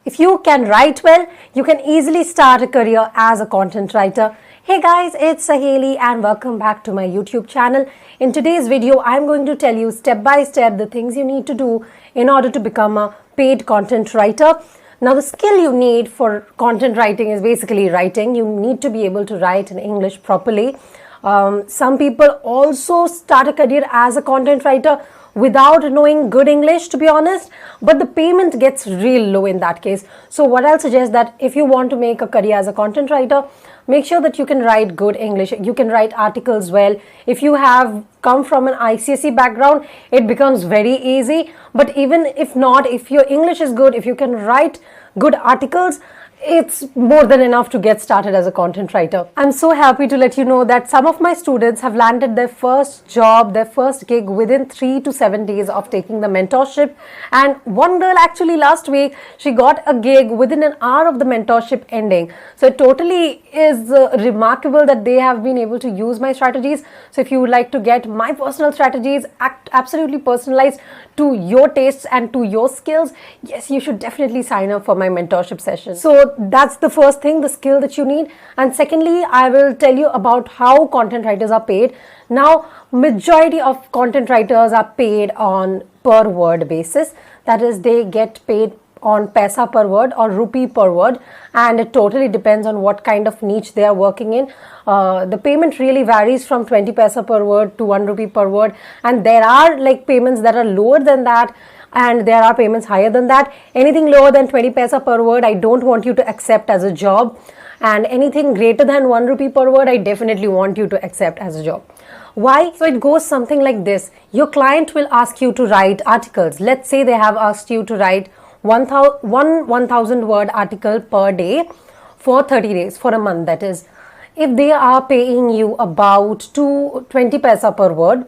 If you can write well, you can easily start a career as a content writer. Hey guys, it's Saheli and welcome back to my YouTube channel. In today's video, I'm going to tell you step by step the things you need to do in order to become a paid content writer. Now, the skill you need for content writing is basically writing. You need to be able to write in English properly. Some people also start a career as a content writer without knowing good English, to be honest, but the payment gets real low in that case. So what I'll suggest that if you want to make a career as a content writer, make sure that you can write good English. You can write articles well. If you have come from an ICSE background, it becomes very easy. But even if not, if your English is good, if you can write good articles, it's more than enough to get started as a content writer. I'm so happy to let you know that some of my students have landed their first job, their first gig within 3 to 7 days of taking the mentorship. And one girl actually last week, she got a gig within an hour of the mentorship ending. So it totally is remarkable that they have been able to use my strategies. So if you would like to get my personal strategies absolutely personalized to your tastes and to your skills, yes, you should definitely sign up for my mentorship session. So that's the first thing, the skill that you need. And secondly, I will tell you about how content writers are paid. Now, majority of content writers are paid on per word basis. That is, they get paid on paisa per word or rupee per word, and it totally depends on what kind of niche they are working in. The payment really varies from 20 paisa per word to 1 rupee per word, and there are like payments that are lower than that, and there are payments higher than that. Anything lower than 20 paisa per word, I don't want you to accept as a job, and anything greater than 1 rupee per word, I definitely want you to accept as a job. Why? So it goes something like this. Your client will ask you to write articles. Let's say they have asked you to write 1,000 word article per day for 30 days, for a month that is. If they are paying you about 20 paisa per word,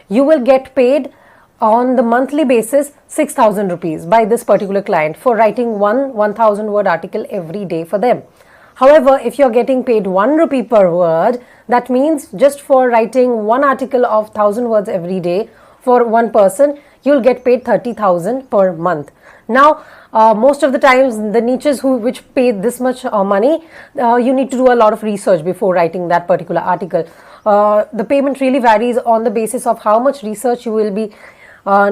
you will get paid on the monthly basis 6,000 rupees by this particular client for writing 1,000 word article every day for them. However, if you're getting paid 1 rupee per word, that means just for writing one article of 1,000 words every day for one person, you'll get paid 30,000 per month. Now, most of the times, the niches which pay this much money, you need to do a lot of research before writing that particular article. The payment really varies on the basis of how much research you will be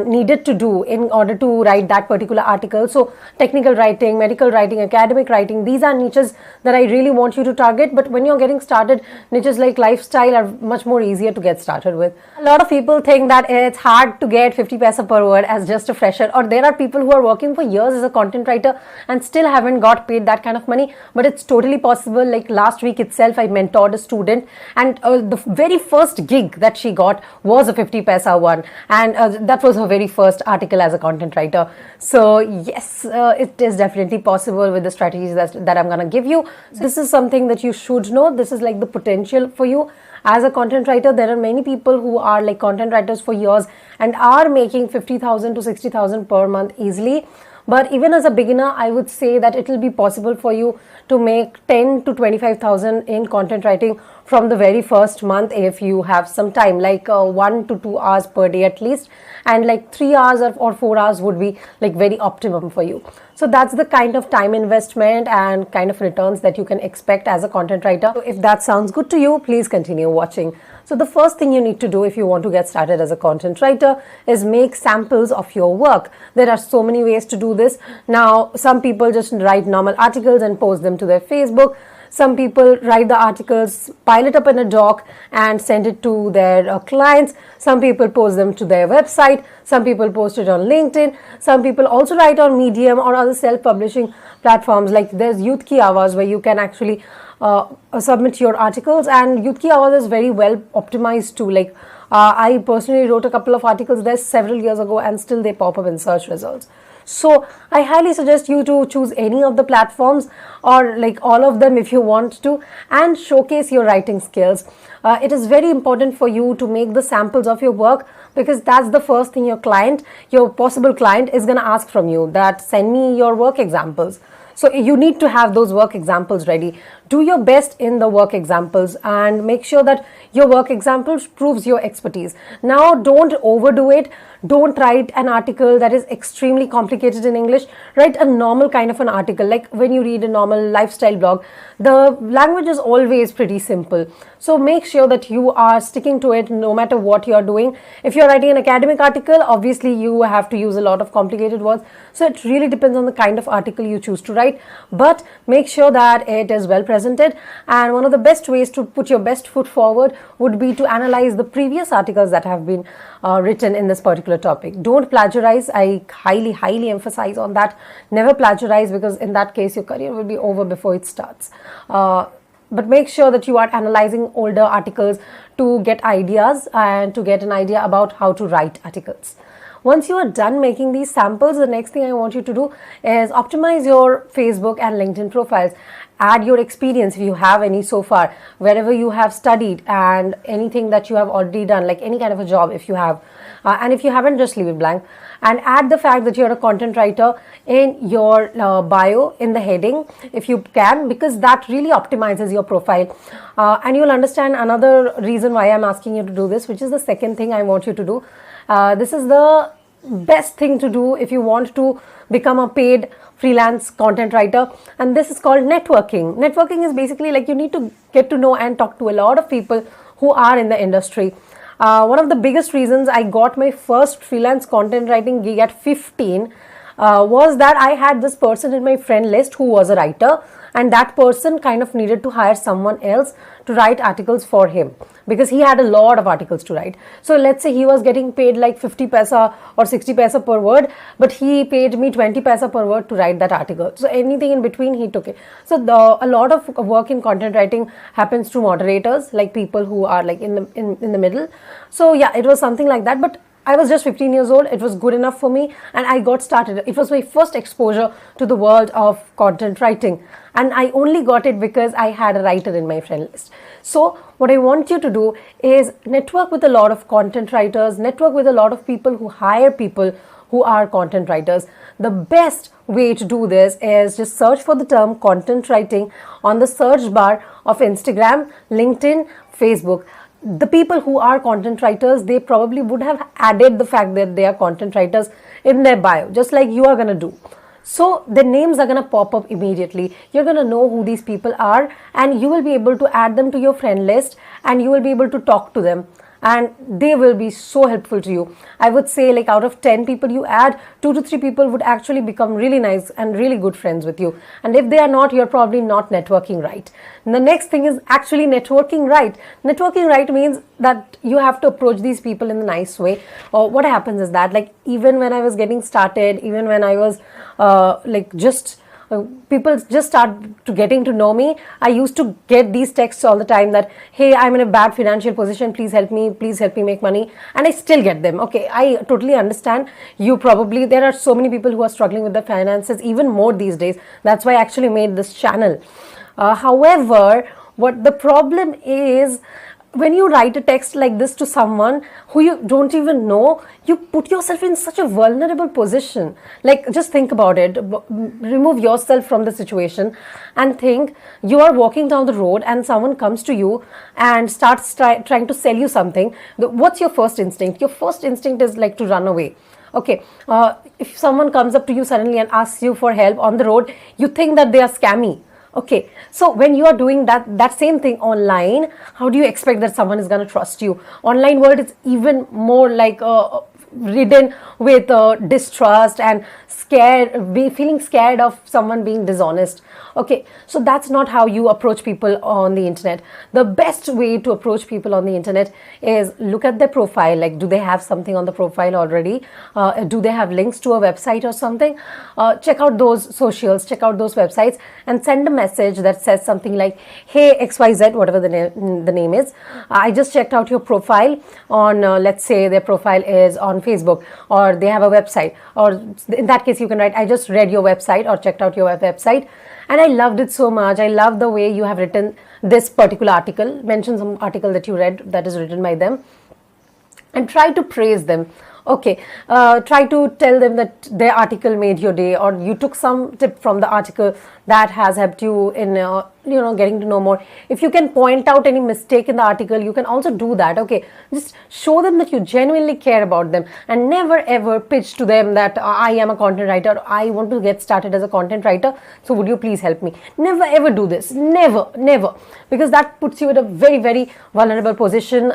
needed to do in order to write that particular article. So technical writing, medical writing, academic writing, these are niches that I really want you to target. But when you're getting started, niches like lifestyle are much more easier to get started with. A lot of people think that it's hard to get 50 paisa per word as just a fresher, or there are people who are working for years as a content writer and still haven't got paid that kind of money. But it's totally possible. Like last week itself, I mentored a student, and the very first gig that she got was a 50 paisa one, and that was her very first article as a content writer. So yes, it is definitely possible with the strategies that I'm gonna give you. This is something that you should know. This is like the potential for you as a content writer. There are many people who are like content writers for years and are making 50,000 to 60,000 per month easily. But even as a beginner, I would say that it will be possible for you to make 10 to 25,000 in content writing from the very first month if you have some time, like 1 to 2 hours per day at least, and like 3 hours or 4 hours would be like very optimum for you. So that's the kind of time investment and kind of returns that you can expect as a content writer. So if that sounds good to you, please continue watching. So the first thing you need to do if you want to get started as a content writer is make samples of your work. There are so many ways to do this. Now, some people just write normal articles and post them to their Facebook. Some people write the articles, pile it up in a doc and send it to their clients. Some people post them to their website. Some people post it on LinkedIn. Some people also write on Medium or other self-publishing platforms. Like there's Youth Ki Awaaz where you can actually submit your articles, and Youth Ki Awaaz is very well optimized too. Like I personally wrote a couple of articles there several years ago and still they pop up in search results. So I highly suggest you to choose any of the platforms or like all of them if you want to, and showcase your writing skills. It is very important for you to make the samples of your work, because that's the first thing your possible client is going to ask from you, that send me your work examples. So you need to have those work examples ready. do your best in the work examples and make sure that your work examples proves your expertise. Now, don't overdo it. Don't write an article that is extremely complicated in English. Write a normal kind of an article, like when you read a normal lifestyle blog. The language is always pretty simple. So make sure that you are sticking to it no matter what you're doing. If you're writing an academic article, obviously you have to use a lot of complicated words. So it really depends on the kind of article you choose to write. But make sure that it is well presented. And one of the best ways to put your best foot forward would be to analyze the previous articles that have been written in this particular topic. Don't plagiarize. I highly emphasize on that. Never plagiarize, because in that case your career will be over before it starts. But make sure that you are analyzing older articles to get ideas and to get an idea about how to write articles. Once you are done making these samples, the next thing I want you to do is optimize your Facebook and LinkedIn profiles. Add your experience, if you have any so far, wherever you have studied, and anything that you have already done, like any kind of a job if you have. And if you haven't, just leave it blank. And add the fact that you're a content writer in your bio, in the heading, if you can, because that really optimizes your profile. And you'll understand another reason why I'm asking you to do this, which is the second thing I want you to do. This is the best thing to do if you want to become a paid freelance content writer, and this is called networking. Networking is basically like you need to get to know and talk to a lot of people who are in the industry. One of the biggest reasons I got my first freelance content writing gig at 15 was that I had this person in my friend list who was a writer, and that person kind of needed to hire someone else to write articles for him because he had a lot of articles to write. So let's say he was getting paid like 50 paisa or 60 paisa per word, but he paid me 20 paisa per word to write that article. So anything in between, he took it. So a lot of work in content writing happens to moderators, like people who are like in the middle. So yeah, it was something like that. But I was just 15 years old. It was good enough for me, and I got started. It was my first exposure to the world of content writing, and I only got it because I had a writer in my friend list. So what I want you to do is network with a lot of content writers, network with a lot of people who hire people who are content writers. The best way to do this is just search for the term content writing on the search bar of Instagram, LinkedIn, Facebook. The people who are content writers, they probably would have added the fact that they are content writers in their bio, just like you are going to do. So the names are going to pop up immediately. You're going to know who these people are, and you will be able to add them to your friend list, and you will be able to talk to them, and they will be so helpful to you. I would say like out of 10 people you add, 2 to 3 people would actually become really nice and really good friends with you. And if they are not, you're probably not networking right. And the next thing is actually networking right. Networking right means that you have to approach these people in a nice way. What happens is that, like, even when I was getting started, even when I was people just start to getting to know me, I used to get these texts all the time that, hey, I'm in a bad financial position, please help me make money. And I still get them. Okay, I totally understand. There are so many people who are struggling with their finances, even more these days. That's why I actually made this channel. However, what the problem is, when you write a text like this to someone who you don't even know, you put yourself in such a vulnerable position. Like, just think about it. Remove yourself from the situation and think you are walking down the road and someone comes to you and starts trying to sell you something. What's your first instinct? Your first instinct is like to run away. Okay, if someone comes up to you suddenly and asks you for help on the road, you think that they are scammy. Okay, so when you are doing that same thing online, how do you expect that someone is going to trust you? Online world is even more like ridden with distrust and feeling scared of someone being dishonest. Okay, so that's not how you approach people on the internet. The best way to approach people on the internet is look at their profile. Like, do they have something on the profile already? Do they have links to a website or something? Check out those socials, check out those websites, and send a message that says something like, hey, XYZ, whatever the name is. I just checked out your profile on, let's say their profile is on Facebook, or they have a website, or in that case you can write, I just read your website or checked out your website, and I loved it so much. I love the way you have written this particular article. Mention some article that you read that is written by them, and try to praise them. Okay, try to tell them that their article made your day, or you took some tip from the article that has helped you in getting to know more. If you can point out any mistake in the article, you can also do that. Okay, just show them that you genuinely care about them, and never ever pitch to them that I am a content writer, I want to get started as a content writer, so would you please help me. Never ever do this, never, because that puts you in a very, very vulnerable position.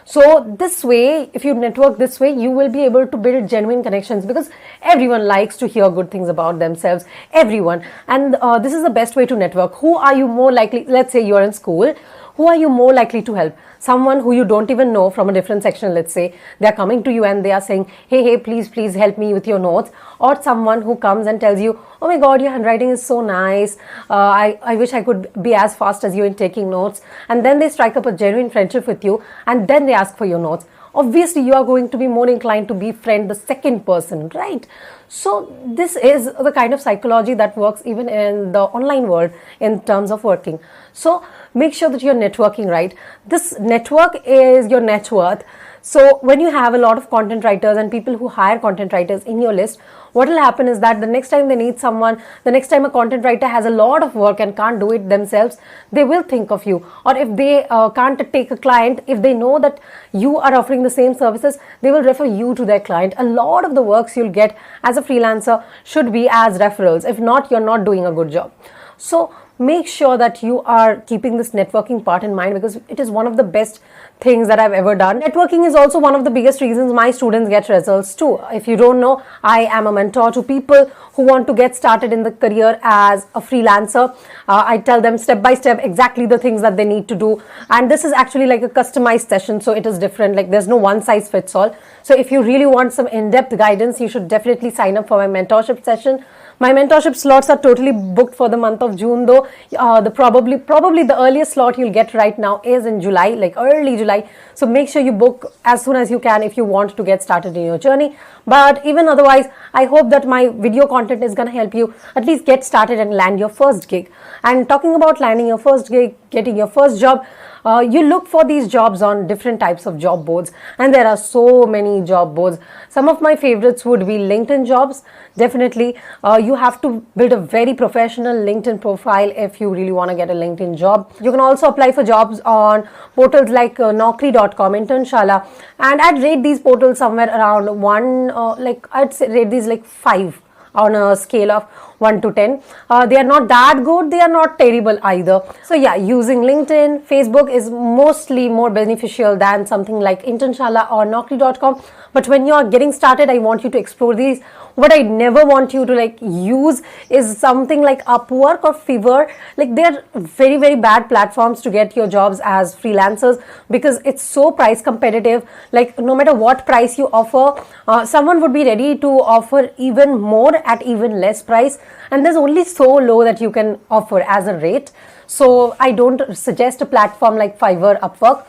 So this way, if you network this way, you will be able to build genuine connections, because everyone likes to hear good things about themselves, everyone. And this is the best way to network. Who are you more likely, let's say you're in school, who are you more likely to help? Someone who you don't even know from a different section, let's say. They're coming to you and they are saying, hey, please help me with your notes. Or someone who comes and tells you, oh my God, your handwriting is so nice. I wish I could be as fast as you in taking notes. And then they strike up a genuine friendship with you, and then they ask for your notes. Obviously, you are going to be more inclined to befriend the second person, right? So this is the kind of psychology that works even in the online world in terms of working. So make sure that you're networking right. This network is your net worth. So when you have a lot of content writers and people who hire content writers in your list, what will happen is that the next time they need someone, the next time a content writer has a lot of work and can't do it themselves, they will think of you. Or if they can't take a client, if they know that you are offering the same services, they will refer you to their client. A lot of the works you'll get as a freelancer should be as referrals. If not, you're not doing a good job. So make sure that you are keeping this networking part in mind, because it is one of the best things that I've ever done. Networking is also one of the biggest reasons my students get results too. If you don't know, I am a mentor to people who want to get started in the career as a freelancer. I tell them step by step exactly the things that they need to do, and this is actually like a customized session, so it is different. Like there's no one size fits all. So if you really want some in-depth guidance, you should definitely sign up for my mentorship session. My mentorship slots are totally booked for the month of June, though. Probably the earliest slot you'll get right now is in July, like early July. So make sure you book as soon as you can if you want to get started in your journey. But even otherwise, I hope that my video content is going to help you at least get started and land your first gig. And talking about landing your first gig, getting your first job, you look for these jobs on different types of job boards, and there are so many job boards. Some of my favorites would be LinkedIn jobs. Definitely, you have to build a very professional LinkedIn profile if you really want to get a LinkedIn job. You can also apply for jobs on portals like Naukri.com, Internshala, and I'd rate these portals somewhere around I'd say rate these like 5 on a scale of 1 to 10. They are not that good, they are not terrible either. So yeah, using LinkedIn, Facebook is mostly more beneficial than something like Internshala or Naukri.com. But when you are getting started, I want you to explore these. What I never want you to use is something like Upwork or Fiverr. Like they're very, very bad platforms to get your jobs as freelancers, because it's so price competitive. Like no matter what price you offer, someone would be ready to offer even more at even less price, and there's only so low that you can offer as a rate. So I don't suggest a platform like Fiverr, Upwork.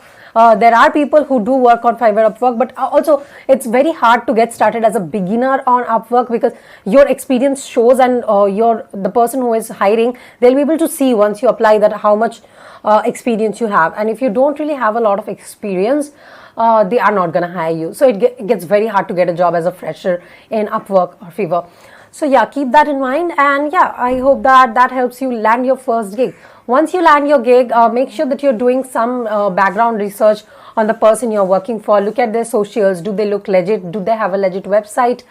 There are people who do work on Fiverr, Upwork, but also it's very hard to get started as a beginner on Upwork, because your experience shows, and the person who is hiring, they'll be able to see once you apply that how much experience you have. And if you don't really have a lot of experience, they are not going to hire you. So it gets very hard to get a job as a fresher in Upwork or Fiverr. So yeah, keep that in mind, and yeah, I hope that helps you land your first gig. Once you land your gig, make sure that you're doing some background research on the person you're working for. Look at their socials. Do they look legit? Do they have a legit website?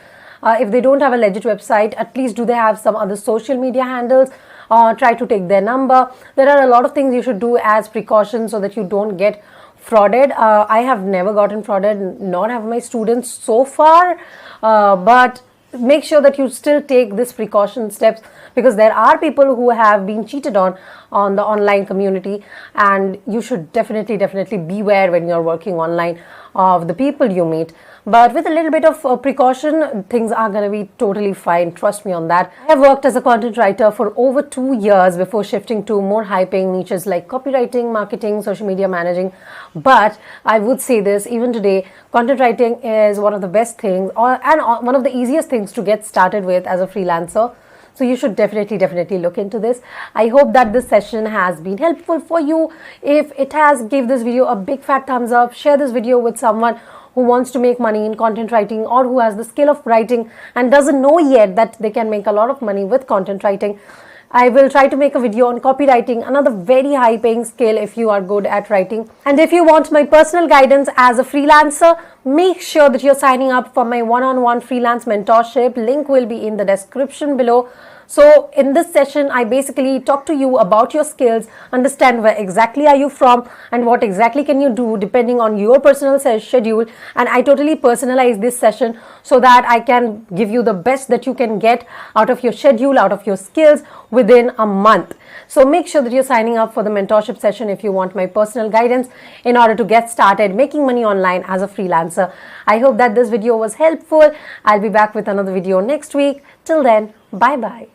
If they don't have a legit website, at least do they have some other social media handles? Try to take their number. There are a lot of things you should do as precautions so that you don't get frauded. I have never gotten frauded, nor have my students so far, but make sure that you still take this precaution steps, because there are people who have been cheated on the online community, and you should definitely beware when you're working online of the people you meet. But with a little bit of precaution, things are going to be totally fine. Trust me on that. I have worked as a content writer for over 2 years before shifting to more high-paying niches like copywriting, marketing, social media managing. But I would say this, even today, content writing is one of the best things and one of the easiest things to get started with as a freelancer. So you should definitely look into this. I hope that this session has been helpful for you. If it has, give this video a big fat thumbs up. Share this video with someone who wants to make money in content writing, or who has the skill of writing and doesn't know yet that they can make a lot of money with content writing. I will try to make a video on copywriting, another very high paying skill if you are good at writing. And if you want my personal guidance as a freelancer, make sure that you're signing up for my one-on-one freelance mentorship. Link will be in the description below. So in this session, I basically talk to you about your skills, understand where exactly are you from and what exactly can you do depending on your personal schedule. And I totally personalize this session so that I can give you the best that you can get out of your schedule, out of your skills within a month. So make sure that you're signing up for the mentorship session if you want my personal guidance in order to get started making money online as a freelancer. I hope that this video was helpful. I'll be back with another video next week. Till then, bye bye.